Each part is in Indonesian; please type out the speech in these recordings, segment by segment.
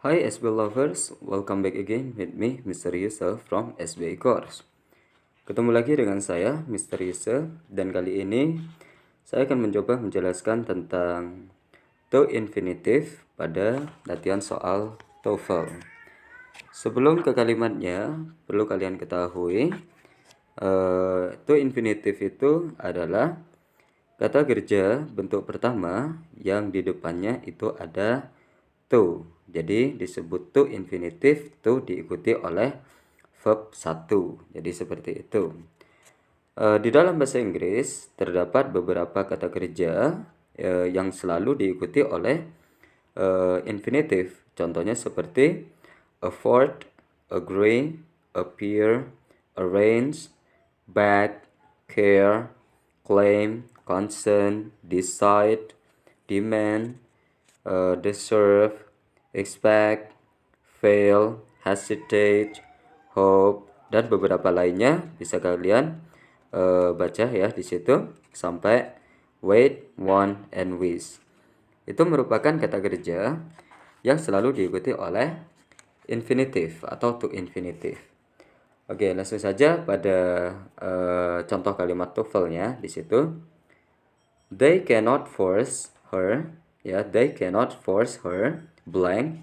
Hi SB lovers, welcome back again with me Mr. Yusuf from SBI Course. Ketemu lagi dengan saya Mr. Yusuf dan kali ini saya akan mencoba menjelaskan tentang to infinitive pada latihan soal TOEFL. Sebelum ke kalimatnya, perlu kalian ketahui to infinitive itu adalah kata kerja bentuk pertama yang di depannya itu ada to. Jadi disebut to infinitive, to diikuti oleh verb 1. Jadi seperti itu. Di dalam bahasa Inggris terdapat beberapa kata kerja yang selalu diikuti oleh infinitive. Contohnya seperti afford, agree, appear, arrange, back, care, claim, consent, decide, demand, deserve, expect, fail, hesitate, hope, dan beberapa lainnya bisa kalian baca ya di situ sampai wait, want, and wish. Itu merupakan kata kerja yang selalu diikuti oleh infinitive atau to infinitive. Oke, langsung saja pada contoh kalimat TOEFL-nya di situ. They cannot force her, ya, they cannot force her blank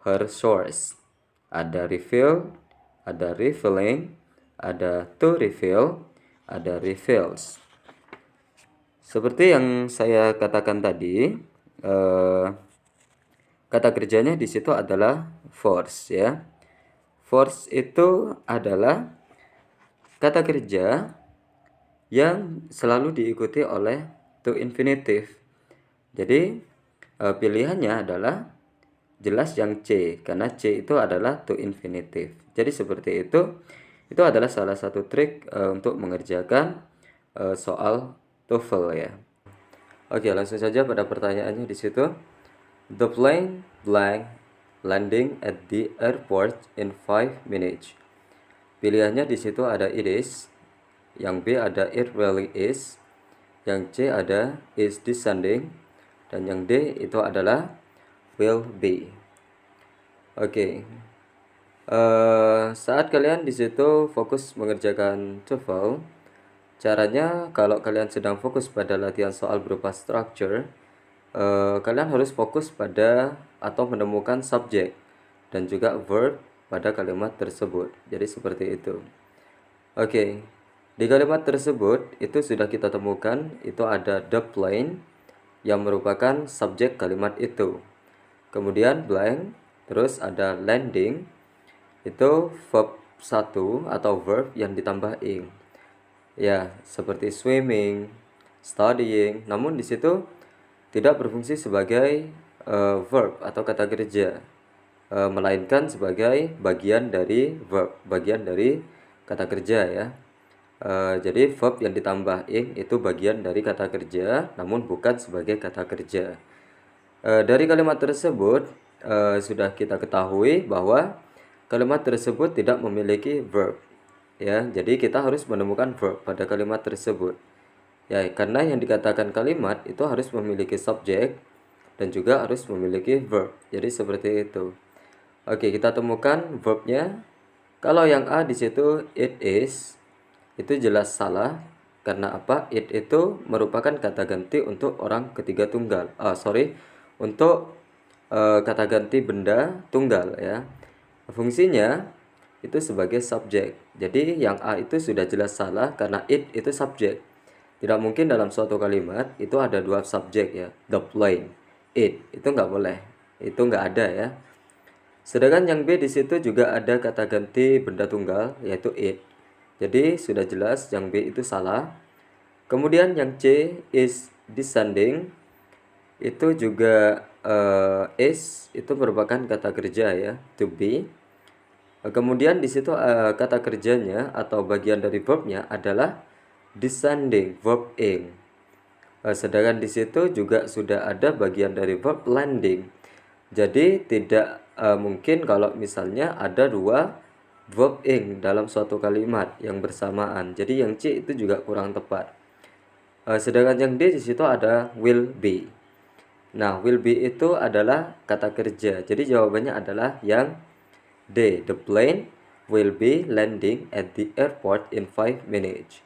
her source. Ada refill, ada refilling, ada to refill, ada refills. Seperti yang saya katakan tadi, kata kerjanya di situ adalah force, ya. Force itu adalah kata kerja yang selalu diikuti oleh to infinitive. Jadi pilihannya adalah jelas yang C, karena C itu adalah to infinitive. Jadi seperti itu adalah salah satu trik untuk mengerjakan soal TOEFL ya. Oke, langsung saja pada pertanyaannya di situ. The plane blank landing at the airport in 5 minutes. Pilihannya di situ ada it is, yang B ada it really is, yang C ada is descending, dan yang D itu adalah will be. Oke. Saat kalian di situ fokus mengerjakan TOEFL, caranya kalau kalian sedang fokus pada latihan soal berupa structure, kalian harus fokus pada atau menemukan subjek dan juga verb pada kalimat tersebut. Jadi seperti itu. Oke. Di kalimat tersebut itu sudah kita temukan itu ada the plane yang merupakan subjek kalimat itu. Kemudian blank, terus ada landing, itu verb 1 atau verb yang ditambah ing. Ya, seperti swimming, studying, namun di situ tidak berfungsi sebagai verb atau kata kerja, melainkan sebagai bagian dari verb, bagian dari kata kerja ya. Jadi verb yang ditambah ing itu bagian dari kata kerja, namun bukan sebagai kata kerja. Dari kalimat tersebut sudah kita ketahui bahwa kalimat tersebut tidak memiliki verb, ya. Jadi kita harus menemukan verb pada kalimat tersebut, ya. Karena yang dikatakan kalimat itu harus memiliki subjek dan juga harus memiliki verb. Jadi seperti itu. Oke, kita temukan verbnya. Kalau yang A di situ it is, itu jelas salah. Karena apa? It itu merupakan kata ganti untuk orang ketiga tunggal. Untuk kata ganti benda tunggal ya. Fungsinya itu sebagai subjek. Jadi yang A itu sudah jelas salah karena it itu subjek. Tidak mungkin dalam suatu kalimat itu ada dua subjek ya. The plane, it itu nggak boleh. Itu nggak ada ya. Sedangkan yang B di situ juga ada kata ganti benda tunggal yaitu it. Jadi sudah jelas yang B itu salah. Kemudian yang C is descending, itu juga is itu merupakan kata kerja ya, to be. Kemudian di situ kata kerjanya atau bagian dari verbnya adalah descending, verb ing. Sedangkan di situ juga sudah ada bagian dari verb landing. Jadi tidak mungkin kalau misalnya ada dua verb ing dalam suatu kalimat yang bersamaan. Jadi yang C itu juga kurang tepat. Sedangkan yang D di situ ada will be. Nah, will be itu adalah kata kerja. Jadi jawabannya adalah yang D. The plane will be landing at the airport in 5 minutes.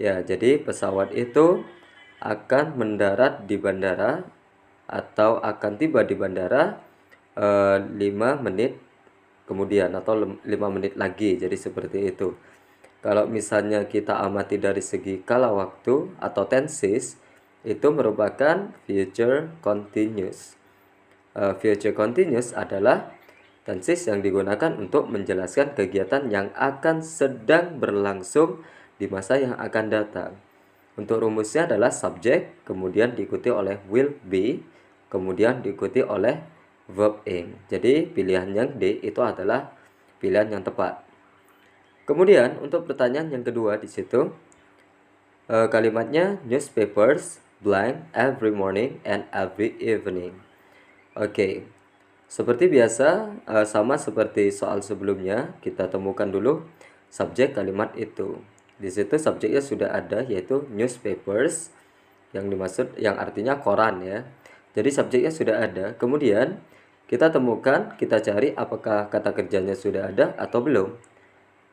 Ya, jadi pesawat itu akan mendarat di bandara atau akan tiba di bandara 5 menit kemudian atau 5 menit lagi. Jadi seperti itu. Kalau misalnya kita amati dari segi kala waktu atau tenses, itu merupakan future continuous. Future continuous adalah tenses yang digunakan untuk menjelaskan kegiatan yang akan sedang berlangsung di masa yang akan datang. Untuk rumusnya adalah subject, kemudian diikuti oleh will be, kemudian diikuti oleh verb ing. Jadi pilihan yang D itu adalah pilihan yang tepat. Kemudian untuk pertanyaan yang kedua di situ kalimatnya newspapers blank every morning and every evening. Oke. Seperti biasa sama seperti soal sebelumnya, kita temukan dulu subjek kalimat itu. Di situ subjeknya sudah ada yaitu newspapers yang dimaksud yang artinya koran ya. Jadi subjeknya sudah ada. Kemudian kita temukan, kita cari apakah kata kerjanya sudah ada atau belum.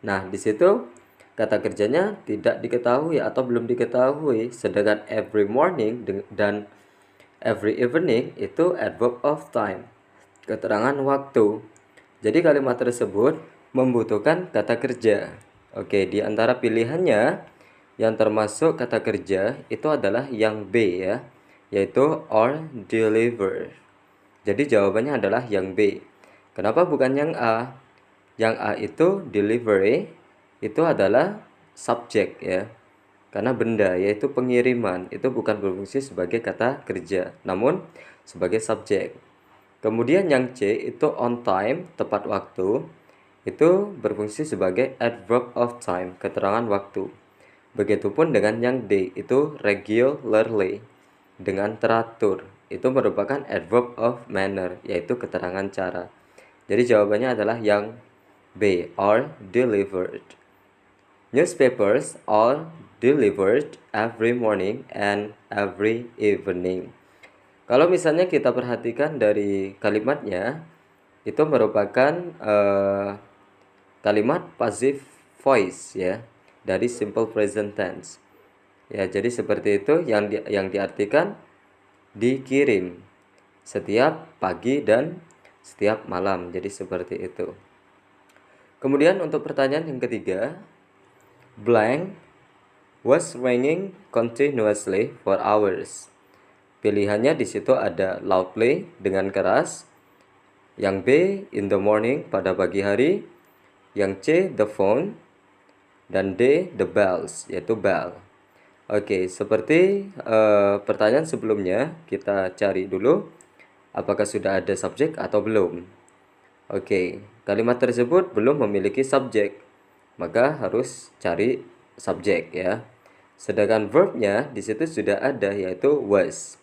Nah, di situ kata kerjanya tidak diketahui atau belum diketahui. Sedangkan every morning dan every evening itu adverb of time, keterangan waktu. Jadi kalimat tersebut membutuhkan kata kerja. Oke, di antara pilihannya yang termasuk kata kerja itu adalah yang B ya, yaitu or deliver. Jadi jawabannya adalah yang B. Kenapa bukan yang A? Yang A itu delivery itu adalah subjek ya. Karena benda yaitu pengiriman itu bukan berfungsi sebagai kata kerja, namun sebagai subjek. Kemudian yang C itu on time, tepat waktu, itu berfungsi sebagai adverb of time, keterangan waktu. Begitupun dengan yang D itu regularly, dengan teratur, itu merupakan adverb of manner, yaitu keterangan cara. Jadi jawabannya adalah yang B, are delivered. Newspapers are delivered every morning and every evening. Kalau misalnya kita perhatikan dari kalimatnya, itu merupakan kalimat passive voice ya, dari simple present tense. Ya, jadi seperti itu yang diartikan dikirim setiap pagi dan setiap malam. Jadi seperti itu. Kemudian untuk pertanyaan yang ketiga, blank was raining continuously for hours. Pilihannya di situ ada loudly dengan keras, yang B in the morning pada pagi hari, yang C the phone, dan D the bells yaitu bell. Oke, seperti pertanyaan sebelumnya, kita cari dulu apakah sudah ada subjek atau belum. Oke, kalimat tersebut belum memiliki subjek, maka harus cari subjek ya. Sedangkan verbnya di situ sudah ada yaitu was.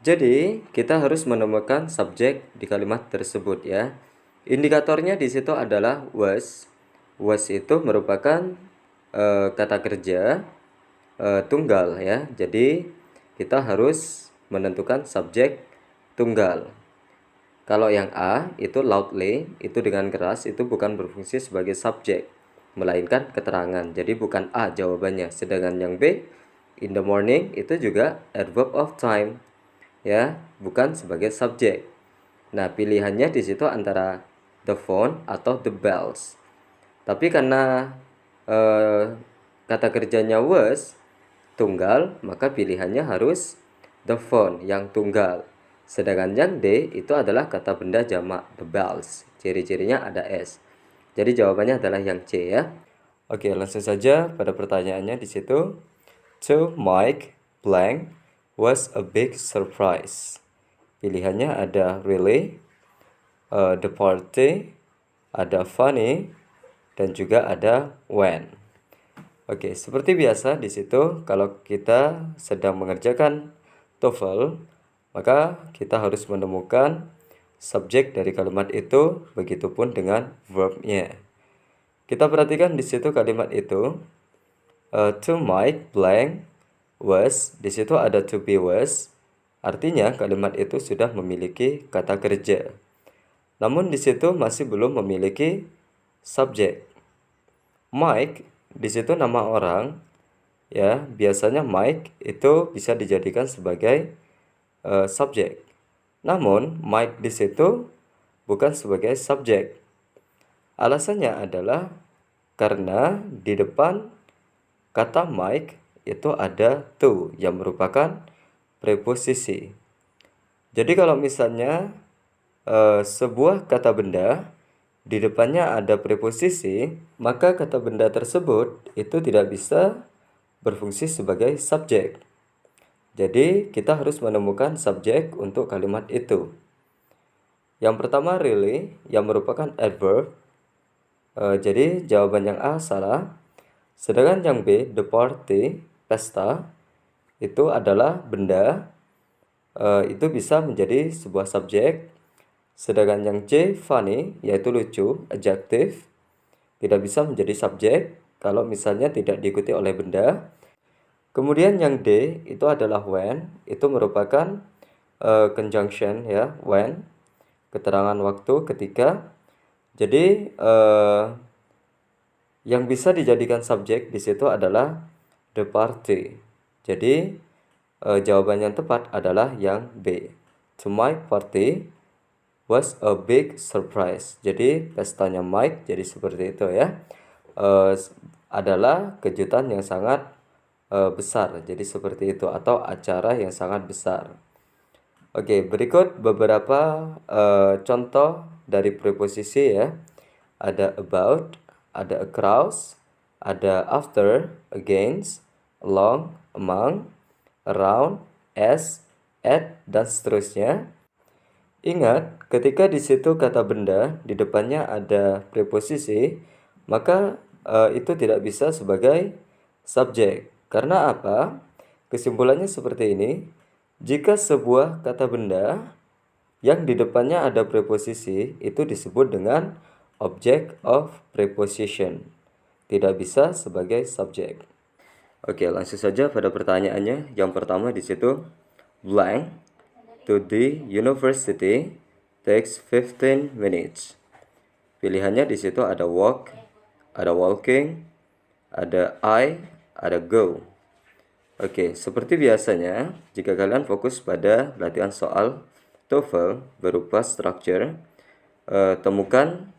Jadi kita harus menemukan subjek di kalimat tersebut ya. Indikatornya di situ adalah was. Was itu merupakan kata kerja tunggal ya. Jadi kita harus menentukan subjek tunggal. Kalau yang A itu loudly, itu dengan keras, itu bukan berfungsi sebagai subjek, melainkan keterangan. Jadi bukan A jawabannya. Sedangkan yang B in the morning itu juga adverb of time ya, bukan sebagai subjek. Nah, pilihannya di situ antara the phone atau the bells. Tapi karena kata kerjanya was tunggal, maka pilihannya harus the phone yang tunggal. Sedangkan yang D itu adalah kata benda jamak the bells. Ciri-cirinya ada S. Jadi jawabannya adalah yang C ya. Oke, langsung saja pada pertanyaannya di situ. To Mike blank was a big surprise. Pilihannya ada really, the party, ada funny, dan juga ada when. Oke, seperti biasa di situ kalau kita sedang mengerjakan TOEFL, maka kita harus menemukan subjek dari kalimat itu, begitupun dengan verbnya. Kita perhatikan di situ kalimat itu, to Mike blank was, di situ ada to be was, Artinya kalimat itu sudah memiliki kata kerja. Namun di situ masih belum memiliki subjek. Mike di situ nama orang, ya. Biasanya Mike itu bisa dijadikan sebagai subjek. Namun Mike di situ bukan sebagai subjek. Alasannya adalah karena di depan kata Mike itu ada to yang merupakan preposisi. Jadi kalau misalnya sebuah kata benda di depannya ada preposisi, maka kata benda tersebut itu tidak bisa berfungsi sebagai subjek. Jadi kita harus menemukan subjek untuk kalimat itu. Yang pertama really yang merupakan adverb. Jadi jawaban yang A salah. Sedangkan yang B, the party, pesta, itu adalah benda. Itu bisa menjadi sebuah subjek. Sedangkan yang C, funny, yaitu lucu, adjective, tidak bisa menjadi subjek kalau misalnya tidak diikuti oleh benda. Kemudian yang D itu adalah when, itu merupakan conjunction ya, when, keterangan waktu ketika. Jadi yang bisa dijadikan subjek di situ adalah the party. Jadi jawaban yang tepat adalah yang B. To my party was a big surprise. Jadi pestanya Mike jadi seperti itu ya. Adalah kejutan yang sangat besar. Jadi seperti itu, atau acara yang sangat besar. Oke, berikut beberapa contoh dari preposisi ya. Ada about, ada across, ada after, against, along, among, around, as, at, dan seterusnya. Ingat, ketika di situ kata benda di depannya ada preposisi, maka itu tidak bisa sebagai subjek. Karena apa? Kesimpulannya seperti ini. Jika sebuah kata benda yang di depannya ada preposisi, itu disebut dengan object of preposition. Tidak bisa sebagai subjek. Oke, langsung saja pada pertanyaannya. Yang pertama di situ, blank to the university takes 15 minutes. Pilihannya di situ ada walk, ada walking, ada ada go. Oke, seperti biasanya, jika kalian fokus pada latihan soal TOEFL berupa structure, temukan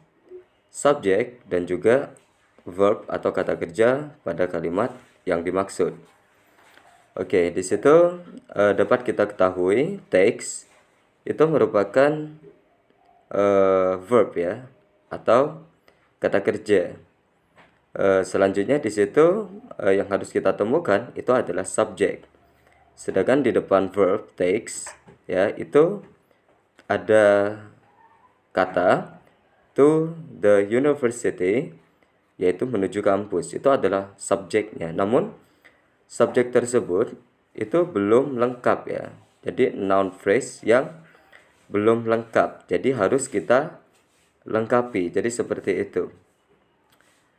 subjek dan juga verb atau kata kerja pada kalimat yang dimaksud. Oke, di situ dapat kita ketahui takes itu merupakan verb ya, atau kata kerja. Selanjutnya di situ yang harus kita temukan itu adalah subjek. Sedangkan di depan verb takes ya, itu ada kata to the university, yaitu menuju kampus. Itu adalah subjeknya. Namun subjek tersebut itu belum lengkap ya. Jadi noun phrase yang belum lengkap. Jadi harus kita lengkapi. Jadi seperti itu.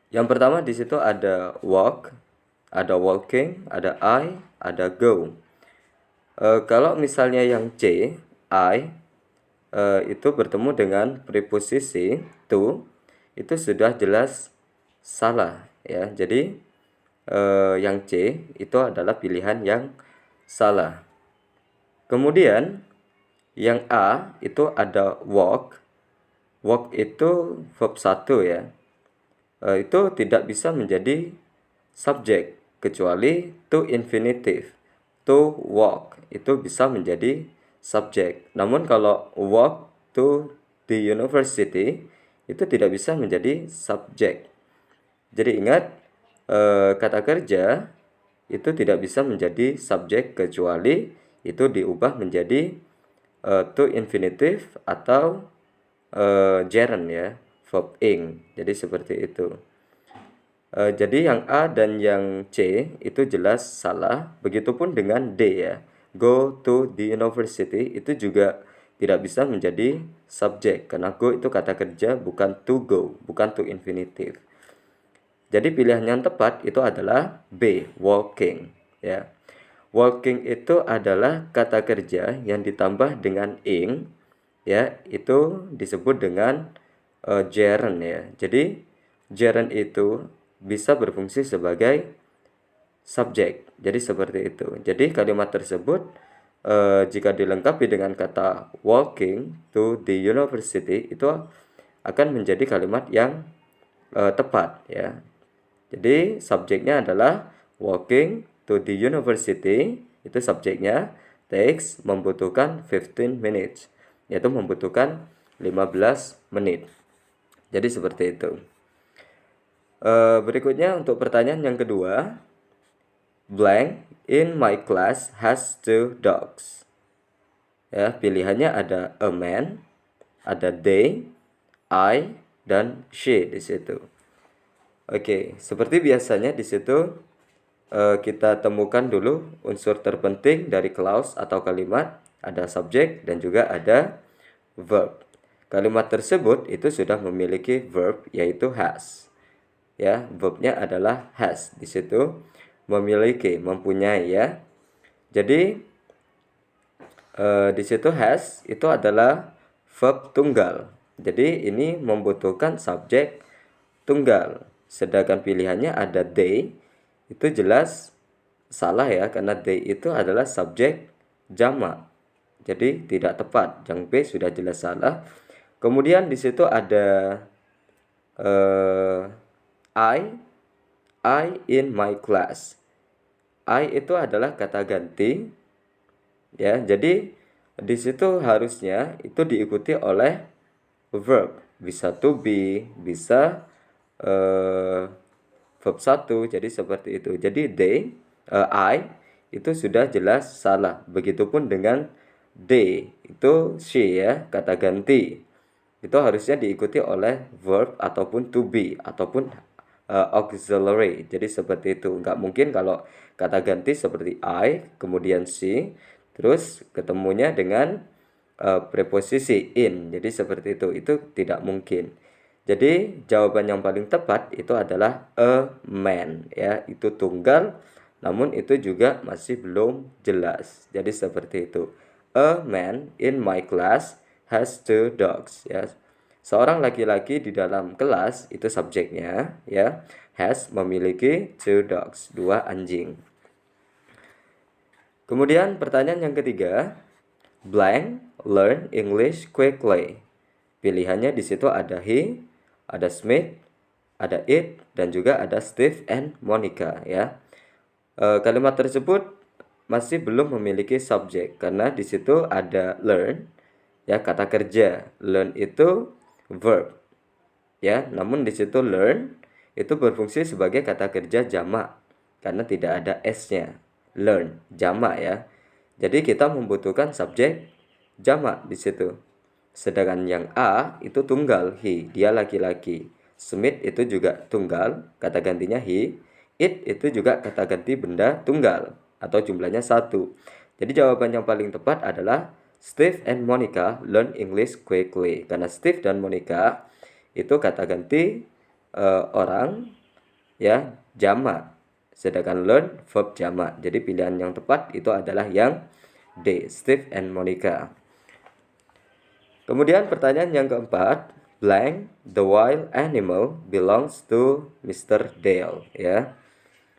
Yang pertama di situ ada walk, ada walking, ada ada go. Kalau misalnya yang C, itu bertemu dengan preposisi to, itu sudah jelas salah ya. Jadi yang C itu adalah pilihan yang salah. Kemudian yang A itu ada walk. Walk itu verb 1 ya. Itu tidak bisa menjadi subjek kecuali to infinitive. To walk itu bisa menjadi subjek. Namun kalau walk to the university itu tidak bisa menjadi subjek. Jadi ingat, kata kerja itu tidak bisa menjadi subjek kecuali itu diubah menjadi to infinitive atau gerund ya, verb ing. Jadi seperti itu. Jadi yang A dan yang C itu jelas salah. Begitupun dengan D ya. Go to the university itu juga tidak bisa menjadi subjek karena go itu kata kerja, bukan to go, bukan to infinitive. Jadi pilihan yang tepat itu adalah B, walking ya. Walking itu adalah kata kerja yang ditambah dengan ing, ya, itu disebut dengan gerund ya. Jadi gerund itu bisa berfungsi sebagai subjek. Jadi seperti itu. Jadi kalimat tersebut jika dilengkapi dengan kata walking to the university itu akan menjadi kalimat yang tepat ya. Jadi subjeknya adalah walking to the university, itu subjeknya, takes membutuhkan 15 minutes, yaitu membutuhkan 15 menit. Jadi seperti itu. Berikutnya untuk pertanyaan yang kedua, blank in my class has 2 dogs. Ya, pilihannya ada a man, ada they, I, dan she di situ. Oke, seperti biasanya di situ kita temukan dulu unsur terpenting dari clause atau kalimat, ada subjek dan juga ada verb. Kalimat tersebut itu sudah memiliki verb yaitu has. Ya, verbnya adalah has. Di situ memiliki, mempunyai ya. Jadi di situ has itu adalah verb tunggal. Jadi ini membutuhkan subjek tunggal. Sedangkan pilihannya ada they, itu jelas salah ya, karena they itu adalah subjek jamak. Jadi tidak tepat. Yang B sudah jelas salah. Kemudian di situ ada I in my class. I itu adalah kata ganti. Ya, jadi di situ harusnya itu diikuti oleh verb. Bisa to be, bisa verb 1, jadi seperti itu. Jadi I itu sudah jelas salah. Begitupun dengan they, itu she ya, kata ganti. Itu harusnya diikuti oleh verb ataupun to be ataupun auxiliary. Jadi seperti itu. Nggak mungkin kalau kata ganti seperti I, kemudian she, terus ketemunya dengan preposisi in. Jadi seperti itu. Itu tidak mungkin. Jadi jawaban yang paling tepat itu adalah a man ya, itu tunggal namun itu juga masih belum jelas. Jadi seperti itu. A man in my class has 2 dogs ya. Seorang laki-laki di dalam kelas itu subjeknya ya, has memiliki 2 dogs, 2 anjing. Kemudian pertanyaan yang ketiga, blank learn English quickly. Pilihannya di situ ada he, ada Smith, ada it, dan juga ada Steve and Monica ya. Kalimat tersebut masih belum memiliki subjek karena di situ ada learn ya, kata kerja. Learn itu verb ya, namun di situ learn itu berfungsi sebagai kata kerja jamak karena tidak ada s-nya. Learn jamak ya. Jadi kita membutuhkan subjek jamak di situ. Sedangkan yang A itu tunggal, he, dia laki-laki. Smith itu juga tunggal, kata gantinya he. It itu juga kata ganti benda tunggal atau jumlahnya 1. Jadi jawaban yang paling tepat adalah Steve and Monica learn English quickly. Karena Steve dan Monica itu kata ganti orang ya, jamak. Sedangkan learn verb jamak. Jadi pilihan yang tepat itu adalah yang D, Steve and Monica. Kemudian pertanyaan yang keempat, blank the wild animal belongs to Mr. Dale ya.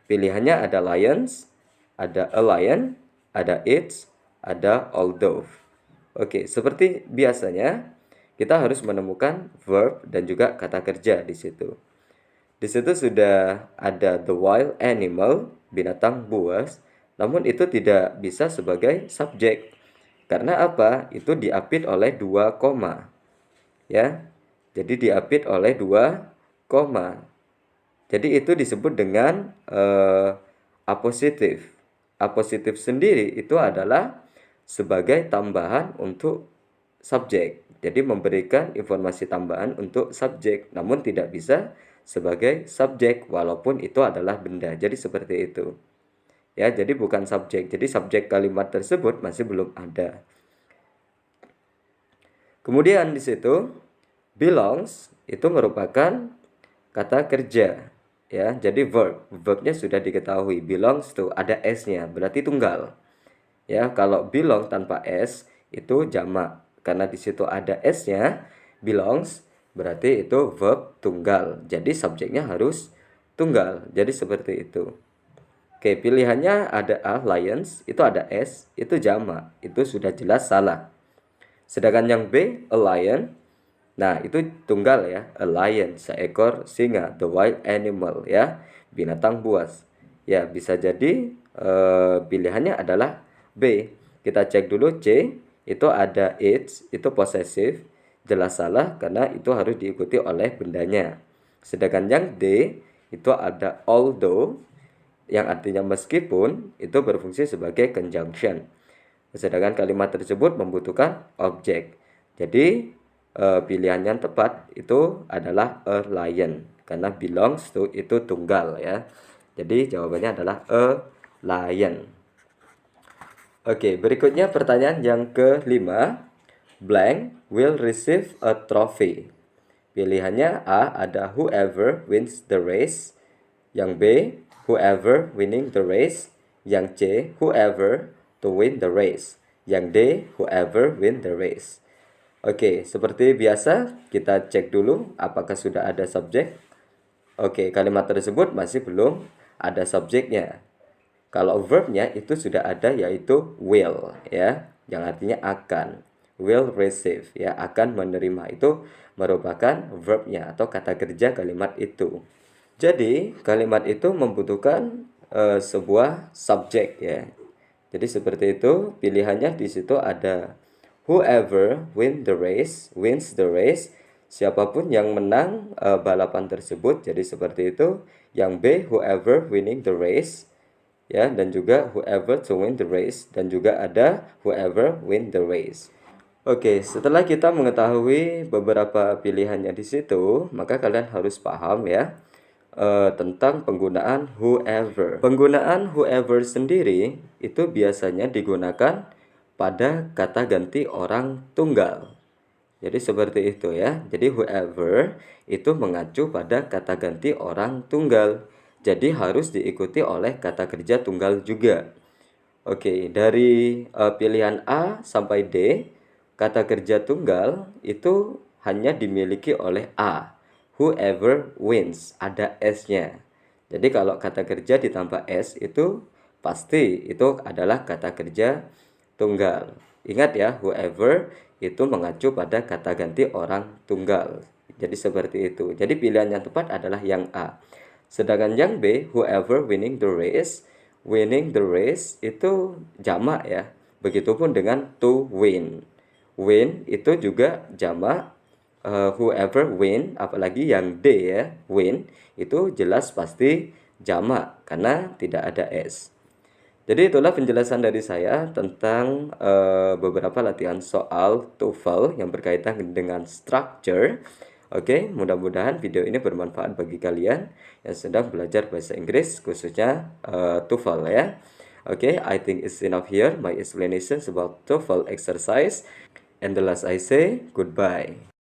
Pilihannya ada lions, ada a lion, ada it, ada all dove. Oke, seperti biasanya kita harus menemukan verb dan juga kata kerja di situ. Di situ sudah ada the wild animal, binatang buas, namun itu tidak bisa sebagai subjek. Karena apa? Itu diapit oleh 2 koma. Ya. Jadi diapit oleh 2 koma. Jadi itu disebut dengan apositif. Apositif sendiri itu adalah sebagai tambahan untuk subjek. Jadi memberikan informasi tambahan untuk subjek, namun tidak bisa sebagai subjek walaupun itu adalah benda. Jadi seperti itu. Ya, jadi bukan subjek. Jadi subjek kalimat tersebut masih belum ada. Kemudian di situ belongs itu merupakan kata kerja. ya. Jadi verbnya sudah diketahui, belongs to ada s-nya, berarti tunggal. Ya, kalau belong tanpa s itu jamak. Karena di situ ada s-nya, belongs berarti itu verb tunggal. Jadi subjeknya harus tunggal. Jadi seperti itu. Oke, pilihannya ada A, lions, itu ada S, itu jamak, itu sudah jelas salah. Sedangkan yang B, a lion, nah itu tunggal ya, a lion, seekor singa, the wild animal ya, binatang buas. Ya, bisa jadi pilihannya adalah B. Kita cek dulu C, itu ada its, itu possessive, jelas salah karena itu harus diikuti oleh bendanya. Sedangkan yang D, itu ada although, yang artinya meskipun, itu berfungsi sebagai conjunction. Sedangkan kalimat tersebut membutuhkan objek. Jadi pilihan yang tepat itu adalah a lion karena belongs to itu tunggal ya. Jadi jawabannya adalah a lion. Oke, berikutnya pertanyaan yang kelima. Blank will receive a trophy. Pilihannya A ada whoever wins the race. Yang B, whoever winning the race. Yang C, whoever to win the race. Yang D, whoever win the race. Oke, seperti biasa kita cek dulu apakah sudah ada subjek. Oke, kalimat tersebut masih belum ada subjeknya. Kalau verbnya itu sudah ada yaitu will ya, yang artinya akan. Will receive ya, akan menerima, itu merupakan verbnya atau kata kerja kalimat itu. Jadi kalimat itu membutuhkan sebuah subjek ya. Jadi seperti itu, pilihannya di situ ada whoever wins the race, siapapun yang menang balapan tersebut. Jadi seperti itu. Yang B, whoever winning the race ya, dan juga whoever to win the race, dan juga ada whoever win the race. Oke, setelah kita mengetahui beberapa pilihannya di situ, maka kalian harus paham ya tentang penggunaan whoever. Penggunaan whoever sendiri itu biasanya digunakan pada kata ganti orang tunggal. Jadi seperti itu ya. Jadi whoever itu mengacu pada kata ganti orang tunggal. Jadi harus diikuti oleh kata kerja tunggal juga. Oke, dari pilihan A sampai D, kata kerja tunggal itu hanya dimiliki oleh A. Whoever wins, ada S-nya. Jadi kalau kata kerja ditambah S itu pasti itu adalah kata kerja tunggal. Ingat ya, whoever itu mengacu pada kata ganti orang tunggal. Jadi seperti itu. Jadi pilihan yang tepat adalah yang A. Sedangkan yang B, whoever winning the race itu jamak ya. Begitupun dengan to win. Win itu juga jamak. Whoever win, apalagi yang D ya, win, itu jelas pasti jamak karena tidak ada S. Jadi itulah penjelasan dari saya tentang beberapa latihan soal TOEFL yang berkaitan dengan structure. Oke, mudah-mudahan video ini bermanfaat bagi kalian yang sedang belajar bahasa Inggris, khususnya TOEFL ya. Oke, I think it's enough here my explanations about TOEFL exercise. And the last I say, goodbye.